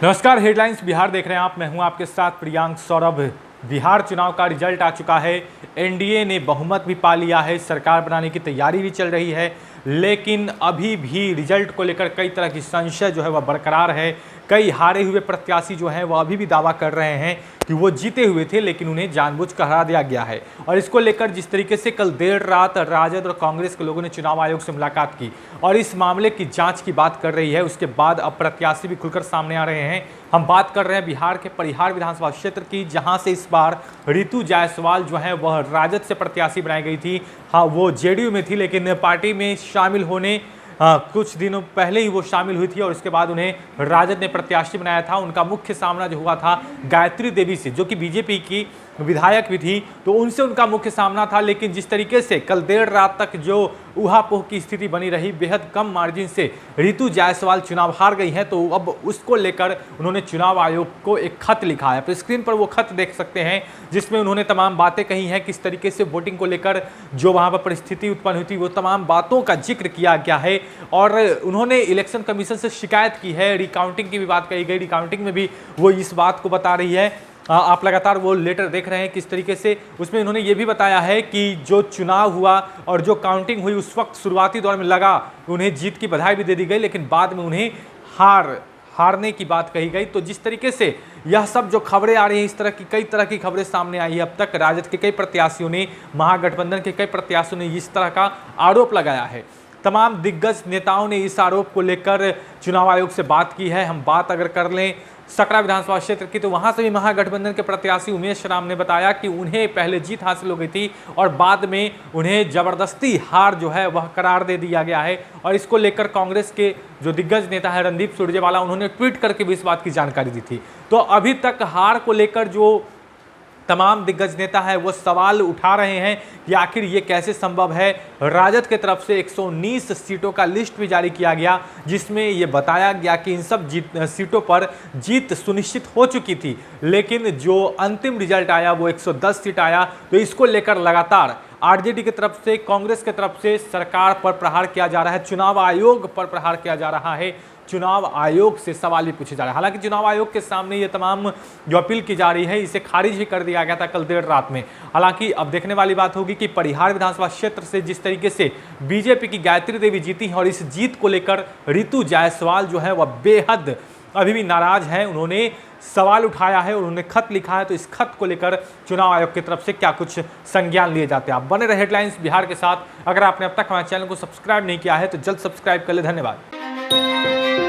नमस्कार, हेडलाइंस बिहार देख रहे हैं आप। मैं हूं आपके साथ प्रियांक सौरभ। बिहार चुनाव का रिजल्ट आ चुका है। एनडीए ने बहुमत भी पा लिया है, सरकार बनाने की तैयारी भी चल रही है, लेकिन अभी भी रिजल्ट को लेकर कई तरह की संशय जो है वह बरकरार है। कई हारे हुए प्रत्याशी जो हैं वह अभी भी दावा कर रहे हैं कि वो जीते हुए थे, लेकिन उन्हें जानबूझकर हरा दिया गया है। और इसको लेकर जिस तरीके से कल देर रात राजद और कांग्रेस के लोगों ने चुनाव आयोग से मुलाकात की और इस मामले की जांच की बात कर रही है, उसके बाद अब प्रत्याशी भी खुलकर सामने आ रहे हैं। हम बात कर रहे हैं बिहार के परिहार विधानसभा क्षेत्र की, जहां से इस बार ऋतु जायसवाल जो है वह राजद से प्रत्याशी बनाई गई थी। हाँ, वो जेडीयू में थी, लेकिन पार्टी में शामिल होने कुछ दिनों पहले ही वो शामिल हुई थी और उसके बाद उन्हें राजद ने प्रत्याशी बनाया था। उनका मुख्य सामना जो हुआ था गायत्री देवी से, जो कि बीजेपी की विधायक भी थी, तो उनसे उनका मुख्य सामना था। लेकिन जिस तरीके से कल देर रात तक जो ऊहापोह की स्थिति बनी रही, बेहद कम मार्जिन से ऋतु जायसवाल चुनाव हार गई हैं, तो अब उसको लेकर उन्होंने चुनाव आयोग को एक खत लिखा है। तो स्क्रीन पर वो खत देख सकते हैं, जिसमें उन्होंने तमाम बातें कही हैं, किस तरीके से वोटिंग को लेकर जो वहां पर परिस्थिति उत्पन्न हुई थी, वो तमाम बातों का जिक्र किया गया है। और उन्होंने इलेक्शन कमीशन से शिकायत की है, रिकाउंटिंग की भी बात कही गई। रिकाउंटिंग में भी वो इस बात को बता रही है। आप लगातार वो लेटर देख रहे हैं किस तरीके से, उसमें उन्होंने ये भी बताया है कि जो चुनाव हुआ और जो काउंटिंग हुई, उस वक्त शुरुआती दौर में लगा उन्हें जीत की बधाई भी दे दी गई, लेकिन बाद में उन्हें हारने की बात कही गई। तो जिस तरीके से यह सब जो खबरें आ रही हैं, इस तरह की कई तरह की खबरें सामने आई है। अब तक राजद के कई प्रत्याशियों ने, महागठबंधन के कई प्रत्याशियों ने इस तरह का आरोप लगाया है। तमाम दिग्गज नेताओं ने इस आरोप को लेकर चुनाव आयोग से बात की है। हम बात अगर कर लें सकरा विधानसभा क्षेत्र की, तो वहां से भी महागठबंधन के प्रत्याशी उमेश राम ने बताया कि उन्हें पहले जीत हासिल हो गई थी और बाद में उन्हें जबरदस्ती हार जो है वह करार दे दिया गया है। और इसको लेकर कांग्रेस के जो दिग्गज नेता है रणदीप सुरजेवाला, उन्होंने ट्वीट करके भी इस बात की जानकारी दी थी। तो अभी तक हार को लेकर जो तमाम दिग्गज नेता है वो सवाल उठा रहे हैं कि आखिर ये कैसे संभव है। राजद की तरफ से 119 सीटों का लिस्ट भी जारी किया गया, जिसमें ये बताया गया कि इन सब सीटों पर जीत सुनिश्चित हो चुकी थी, लेकिन जो अंतिम रिजल्ट आया वो 110 सीट आया। तो इसको लेकर लगातार आरजेडी की तरफ से, कांग्रेस की तरफ से सरकार पर प्रहार किया जा रहा है, चुनाव आयोग पर प्रहार किया जा रहा है, चुनाव आयोग से सवाल भी पूछे जा रहे हैं। हालांकि चुनाव आयोग के सामने ये तमाम जो अपील की जा रही है, इसे खारिज भी कर दिया गया था कल देर रात में। हालांकि अब देखने वाली बात होगी कि परिहार विधानसभा क्षेत्र से जिस तरीके से बीजेपी की गायत्री देवी जीती है और इस जीत को लेकर ऋतु जायसवाल जो है वह बेहद अभी भी नाराज है। उन्होंने सवाल उठाया है, उन्होंने खत लिखा है। तो इस खत को लेकर चुनाव आयोग की तरफ से क्या कुछ संज्ञान लिए जाते हैं। आप बने रहे हेडलाइंस बिहार के साथ। अगर आपने अब तक हमारे चैनल को सब्सक्राइब नहीं किया है तो जल्द सब्सक्राइब कर ले। धन्यवाद।